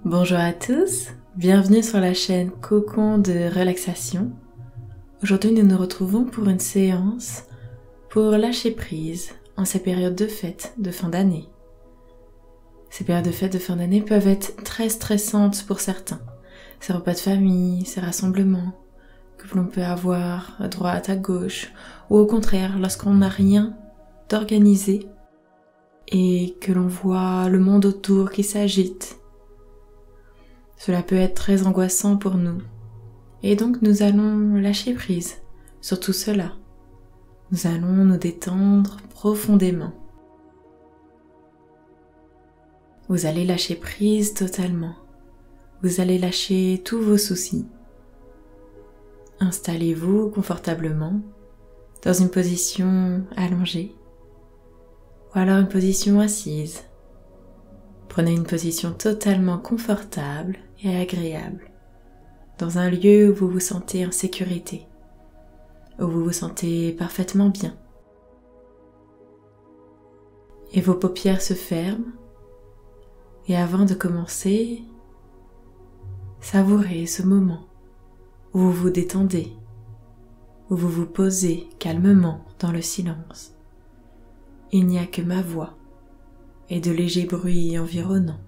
Bonjour à tous, bienvenue sur la chaîne Cocon de relaxation. Aujourd'hui nous nous retrouvons pour une séance pour lâcher prise en ces périodes de fêtes de fin d'année. Ces périodes de fêtes de fin d'année peuvent être très stressantes pour certains. Ces repas de famille, ces rassemblements que l'on peut avoir à droite, à gauche, ou au contraire lorsqu'on n'a rien d'organisé et que l'on voit le monde autour qui s'agite. Cela peut être très angoissant pour nous. Et donc nous allons lâcher prise sur tout cela. Nous allons nous détendre profondément. Vous allez lâcher prise totalement. Vous allez lâcher tous vos soucis. Installez-vous confortablement dans une position allongée ou alors une position assise. Prenez une position totalement confortable et agréable, dans un lieu où vous vous sentez en sécurité, où vous vous sentez parfaitement bien. Et vos paupières se ferment, et avant de commencer, savourez ce moment où vous vous détendez, où vous vous posez calmement dans le silence. Il n'y a que ma voix et de légers bruits environnants.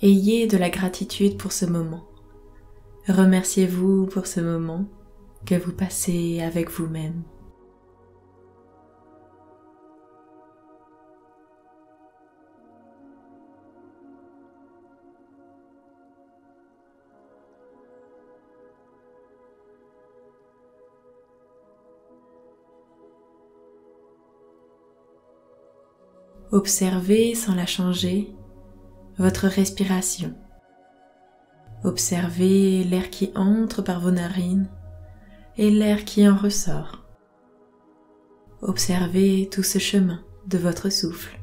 Ayez de la gratitude pour ce moment. Remerciez-vous pour ce moment que vous passez avec vous-même. Observez sans la changer votre respiration. Observez l'air qui entre par vos narines et l'air qui en ressort. Observez tout ce chemin de votre souffle.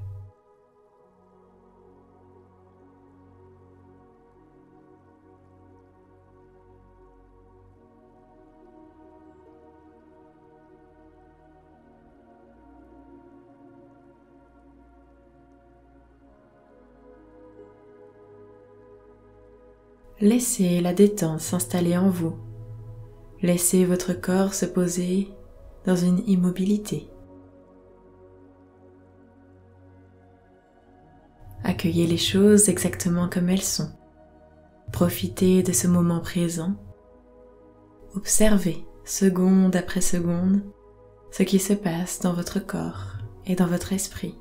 Laissez la détente s'installer en vous. Laissez votre corps se poser dans une immobilité. Accueillez les choses exactement comme elles sont. Profitez de ce moment présent. Observez, seconde après seconde, ce qui se passe dans votre corps et dans votre esprit.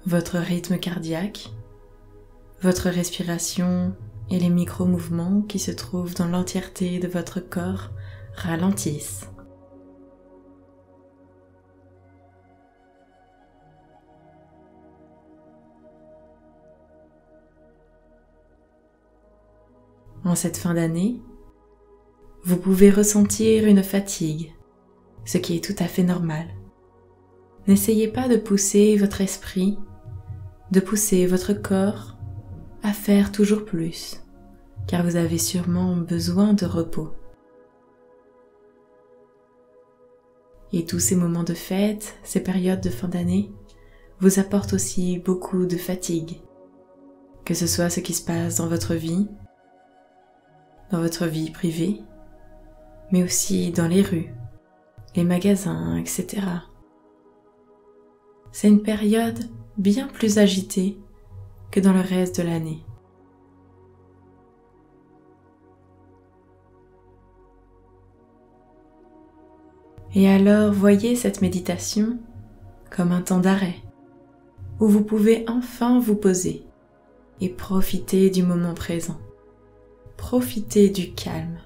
Votre rythme cardiaque, votre respiration et les micro-mouvements qui se trouvent dans l'entièreté de votre corps ralentissent. En cette fin d'année, vous pouvez ressentir une fatigue, ce qui est tout à fait normal. N'essayez pas de pousser votre esprit, de pousser votre corps à faire toujours plus, car vous avez sûrement besoin de repos. Et tous ces moments de fête, ces périodes de fin d'année, vous apportent aussi beaucoup de fatigue, que ce soit ce qui se passe dans votre vie privée, mais aussi dans les rues, les magasins, etc. C'est une période bien plus agitée que dans le reste de l'année. Et alors voyez cette méditation comme un temps d'arrêt, où vous pouvez enfin vous poser et profiter du moment présent. Profitez du calme.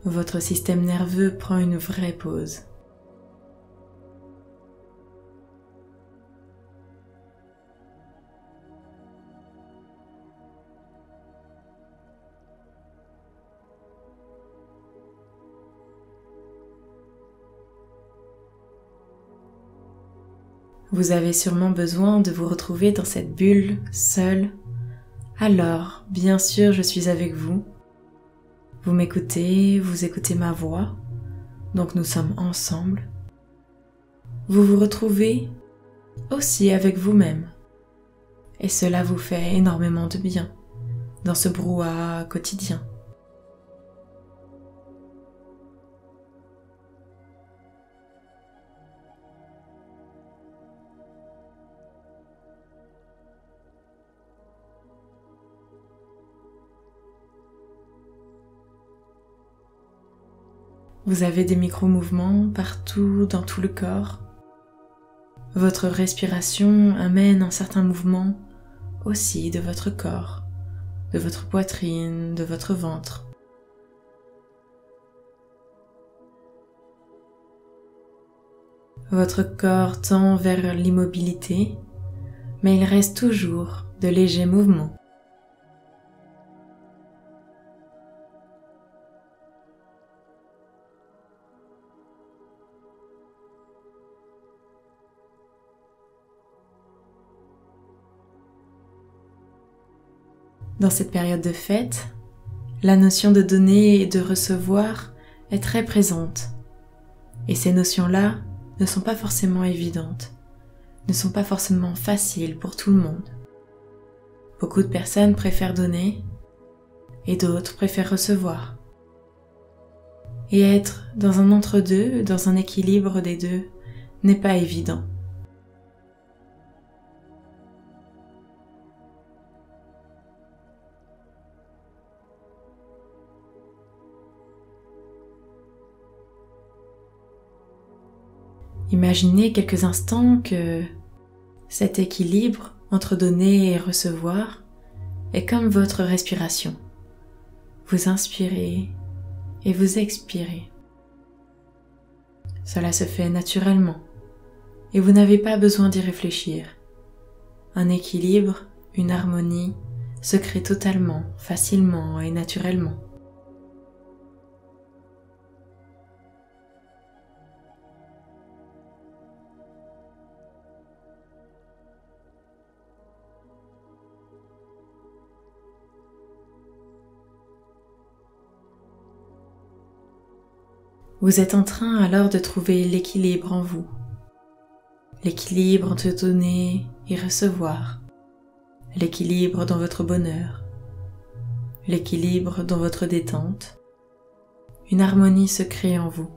Votre système nerveux prend une vraie pause. Vous avez sûrement besoin de vous retrouver dans cette bulle, seul. Alors, bien sûr, je suis avec vous. Vous m'écoutez, vous écoutez ma voix, donc nous sommes ensemble. Vous vous retrouvez aussi avec vous-même, et cela vous fait énormément de bien dans ce brouhaha quotidien. Vous avez des micro-mouvements partout dans tout le corps. Votre respiration amène un certain mouvement aussi de votre corps, de votre poitrine, de votre ventre. Votre corps tend vers l'immobilité, mais il reste toujours de légers mouvements. Dans cette période de fête, la notion de donner et de recevoir est très présente. Et ces notions-là ne sont pas forcément évidentes, ne sont pas forcément faciles pour tout le monde. Beaucoup de personnes préfèrent donner et d'autres préfèrent recevoir. Et être dans un entre-deux, dans un équilibre des deux, n'est pas évident. Imaginez quelques instants que cet équilibre entre donner et recevoir est comme votre respiration. Vous inspirez et vous expirez. Cela se fait naturellement et vous n'avez pas besoin d'y réfléchir. Un équilibre, une harmonie se crée totalement, facilement et naturellement. Vous êtes en train alors de trouver l'équilibre en vous. L'équilibre entre donner et recevoir. L'équilibre dans votre bonheur. L'équilibre dans votre détente. Une harmonie se crée en vous.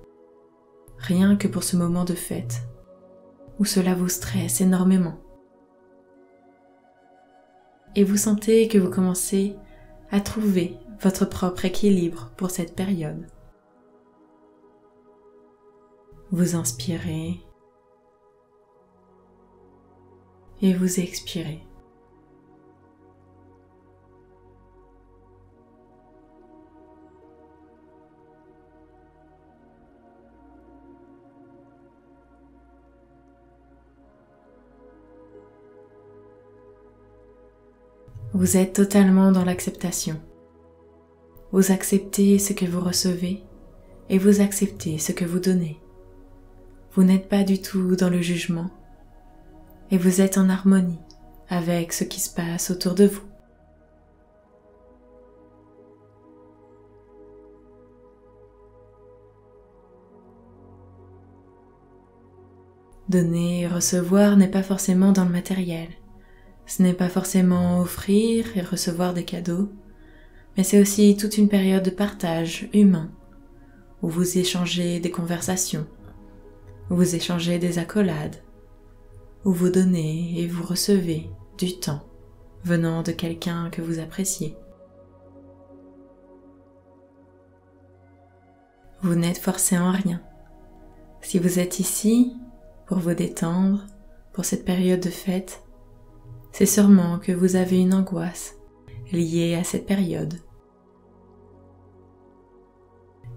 Rien que pour ce moment de fête, où cela vous stresse énormément. Et vous sentez que vous commencez à trouver votre propre équilibre pour cette période. Vous inspirez et vous expirez. Vous êtes totalement dans l'acceptation. Vous acceptez ce que vous recevez et vous acceptez ce que vous donnez. Vous n'êtes pas du tout dans le jugement et vous êtes en harmonie avec ce qui se passe autour de vous. Donner et recevoir n'est pas forcément dans le matériel. Ce n'est pas forcément offrir et recevoir des cadeaux, mais c'est aussi toute une période de partage humain où vous échangez des conversations, où vous échangez des accolades, où vous donnez et vous recevez du temps venant de quelqu'un que vous appréciez. Vous n'êtes forcé en rien. Si vous êtes ici pour vous détendre, pour cette période de fête, c'est sûrement que vous avez une angoisse liée à cette période.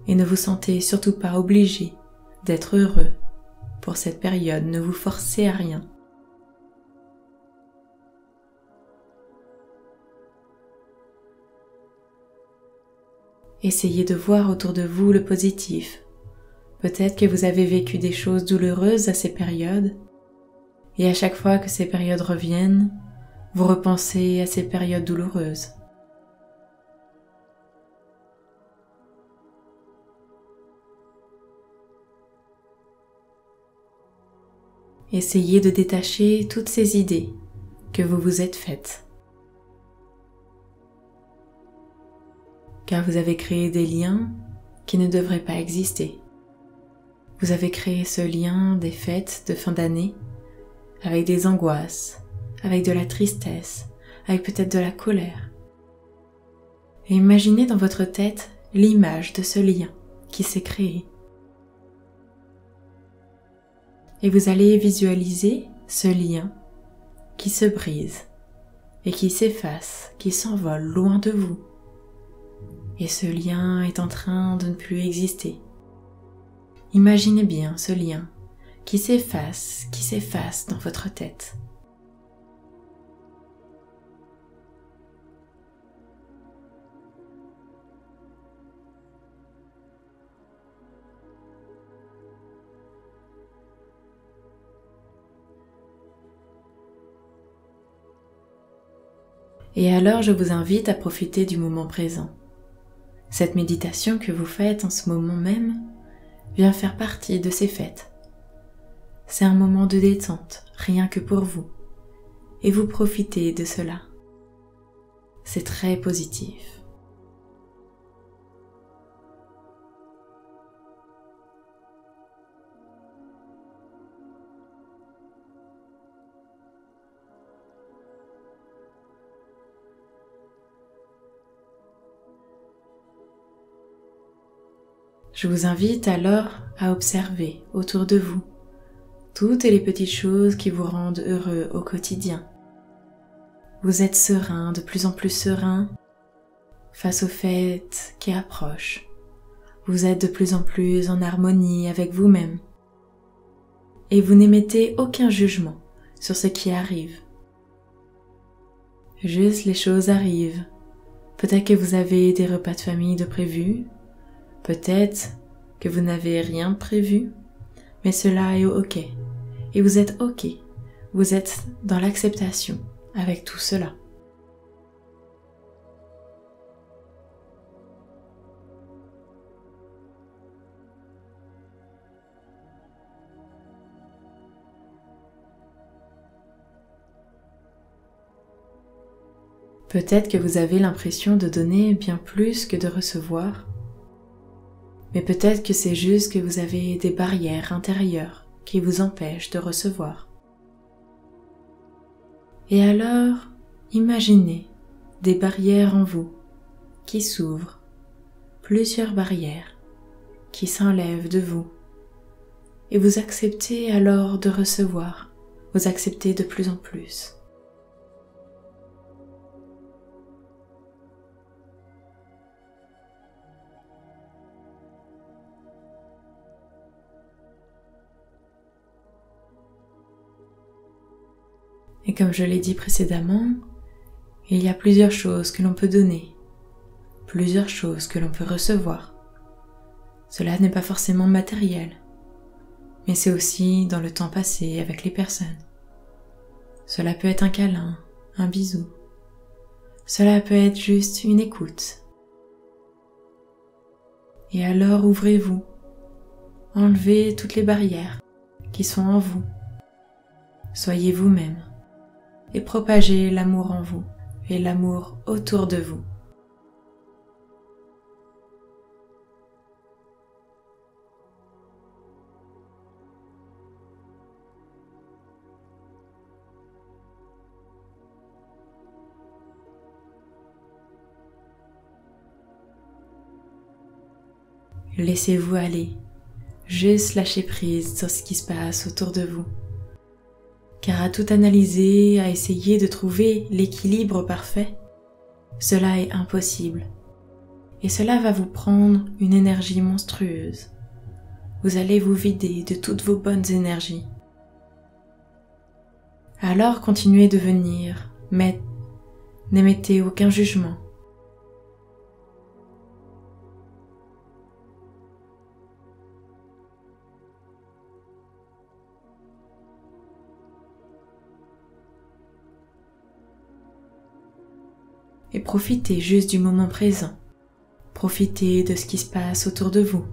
Et ne vous sentez surtout pas obligé d'être heureux pour cette période, ne vous forcez à rien. Essayez de voir autour de vous le positif. Peut-être que vous avez vécu des choses douloureuses à ces périodes, Et à chaque fois que ces périodes reviennent, vous repensez à ces périodes douloureuses. Essayez de détacher toutes ces idées que vous vous êtes faites. Car vous avez créé des liens qui ne devraient pas exister. Vous avez créé ce lien des fêtes de fin d'année avec des angoisses, avec de la tristesse, avec peut-être de la colère. Et imaginez dans votre tête l'image de ce lien qui s'est créé. Et vous allez visualiser ce lien qui se brise et qui s'efface, qui s'envole loin de vous. Et ce lien est en train de ne plus exister. Imaginez bien ce lien qui s'efface dans votre tête. Et alors je vous invite à profiter du moment présent. Cette méditation que vous faites en ce moment même vient faire partie de ces fêtes. C'est un moment de détente, rien que pour vous. Et vous profitez de cela. C'est très positif. Je vous invite alors à observer autour de vous toutes les petites choses qui vous rendent heureux au quotidien. Vous êtes serein, de plus en plus serein face aux fêtes qui approchent. Vous êtes de plus en plus en harmonie avec vous-même. Et vous n'émettez aucun jugement sur ce qui arrive. Juste les choses arrivent. Peut-être que vous avez des repas de famille de prévus. Peut-être que vous n'avez rien prévu. Mais cela est ok. Et vous êtes ok. Vous êtes dans l'acceptation avec tout cela. Peut-être que vous avez l'impression de donner bien plus que de recevoir, mais peut-être que c'est juste que vous avez des barrières intérieures qui vous empêchent de recevoir. Et alors, imaginez des barrières en vous qui s'ouvrent, plusieurs barrières qui s'enlèvent de vous, et vous acceptez alors de recevoir, vous acceptez de plus en plus. Et comme je l'ai dit précédemment, il y a plusieurs choses que l'on peut donner, plusieurs choses que l'on peut recevoir. Cela n'est pas forcément matériel, mais c'est aussi dans le temps passé avec les personnes. Cela peut être un câlin, un bisou. Cela peut être juste une écoute. Et alors ouvrez-vous, enlevez toutes les barrières qui sont en vous. Soyez vous-même. Et propagez l'amour en vous et l'amour autour de vous. Laissez-vous aller, juste lâchez prise sur ce qui se passe autour de vous. Car à tout analyser, à essayer de trouver l'équilibre parfait, cela est impossible. Et cela va vous prendre une énergie monstrueuse. Vous allez vous vider de toutes vos bonnes énergies. Alors continuez de venir, mais n'émettez aucun jugement. et profitez juste du moment présent. Profitez de ce qui se passe autour de vous.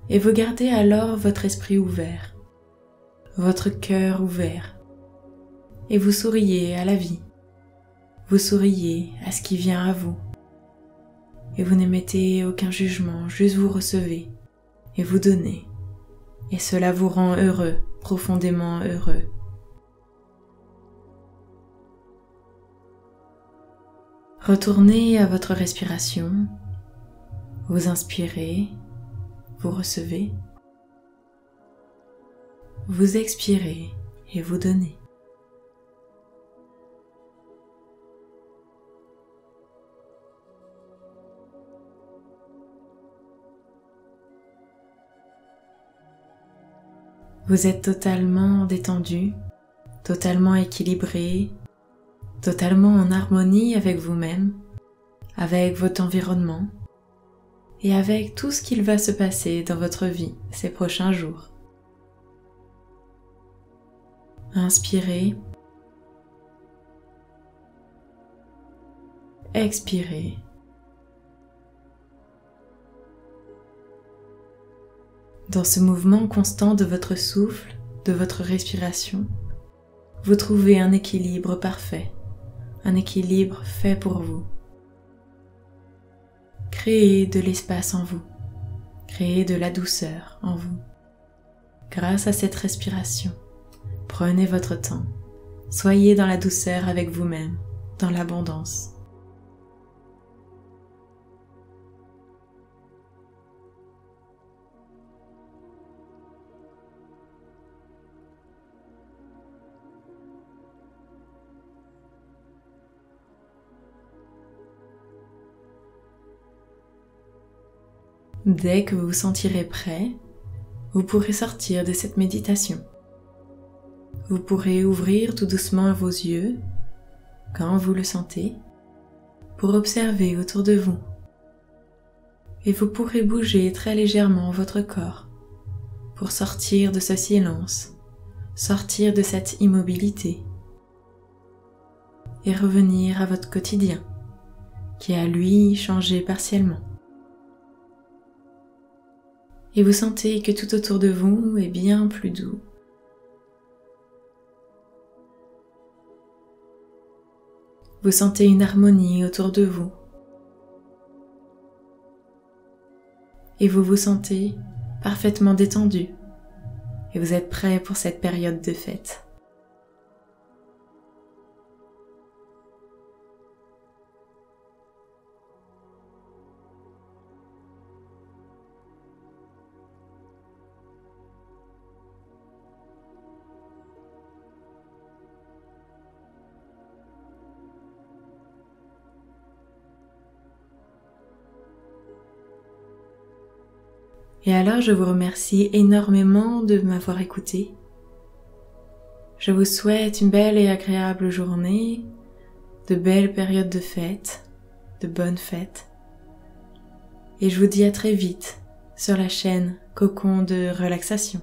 Et vous gardez alors votre esprit ouvert, votre cœur ouvert, et vous souriez à la vie. Vous souriez à ce qui vient à vous. Et vous n'émettez aucun jugement, juste vous recevez et vous donnez. Et cela vous rend heureux, profondément heureux. Retournez à votre respiration. Vous inspirez, vous recevez. Vous expirez et vous donnez. Vous êtes totalement détendu, totalement équilibré, totalement en harmonie avec vous-même, avec votre environnement et avec tout ce qu'il va se passer dans votre vie ces prochains jours. Inspirez, expirez. Dans ce mouvement constant de votre souffle, de votre respiration, vous trouvez un équilibre parfait, un équilibre fait pour vous. Créez de l'espace en vous, créez de la douceur en vous. Grâce à cette respiration, prenez votre temps, soyez dans la douceur avec vous-même, dans l'abondance. Dès que vous vous sentirez prêt, vous pourrez sortir de cette méditation. Vous pourrez ouvrir tout doucement vos yeux, quand vous le sentez, pour observer autour de vous. Et vous pourrez bouger très légèrement votre corps pour sortir de ce silence, sortir de cette immobilité et revenir à votre quotidien qui a lui changé partiellement. Et vous sentez que tout autour de vous est bien plus doux. Vous sentez une harmonie autour de vous. Et vous vous sentez parfaitement détendu. Et vous êtes prêt pour cette période de fête. Et alors je vous remercie énormément de m'avoir écouté. Je vous souhaite une belle et agréable journée, de belles périodes de fête, de bonnes fêtes. Et je vous dis à très vite sur la chaîne Cocon de relaxation.